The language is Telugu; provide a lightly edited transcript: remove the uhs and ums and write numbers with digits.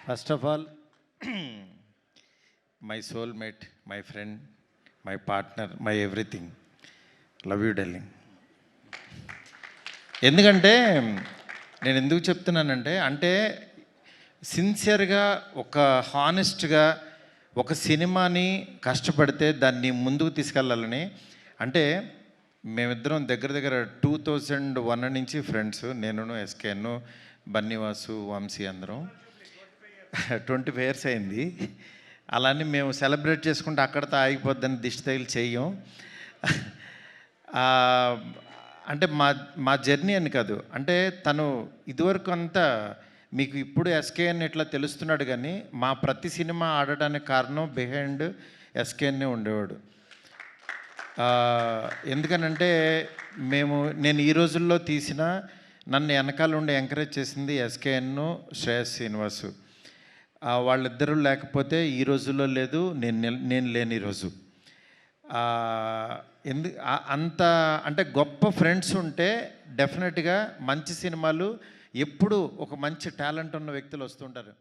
First of all my soulmate, my friend, my partner, my everything, love you darling. ఎందుకంటే నేను ఎందుకు చెప్తున్నానంటే, అంటే సిన్సియర్గా ఒక హానెస్ట్గా ఒక సినిమాని కష్టపడితే దాన్ని ముందుకు తీసుకెళ్ళాలని. అంటే మేమిద్దరం దగ్గర దగ్గర 2001 నుంచి ఫ్రెండ్స్, నేను ఎస్కేఎన్, బన్నీవాసు, వంశీ అందరం 25 years అయింది. అలానే మేము సెలబ్రేట్ చేసుకుంటే అక్కడితో ఆగిపోద్దని దిష్టి తగిలి చెయ్యం. అంటే మా జర్నీ అని కాదు, అంటే తను ఇదివరకు అంతా మీకు ఇప్పుడు ఎస్కేఎన్ ఇట్లా తెలుస్తున్నాడు, కానీ మా ప్రతి సినిమా ఆడడానికి కారణం బిహైండ్ ఎస్కేఎన్నే ఉండేవాడు. ఎందుకనంటే నేను ఈ రోజుల్లో తీసిన నన్ను వెనకాల ఉండి ఎంకరేజ్ చేసింది ఎస్కేఎన్, శ్రేయస్ శ్రీనివాసు. వాళ్ళిద్దరూ లేకపోతే ఈ రోజుల్లో లేదు, నేను లేని ఈరోజు. అంత అంటే గొప్ప ఫ్రెండ్స్ ఉంటే డెఫినెట్గా మంచి సినిమాలు, ఎప్పుడు ఒక మంచి టాలెంట్ ఉన్న వ్యక్తులు వస్తుంటారు.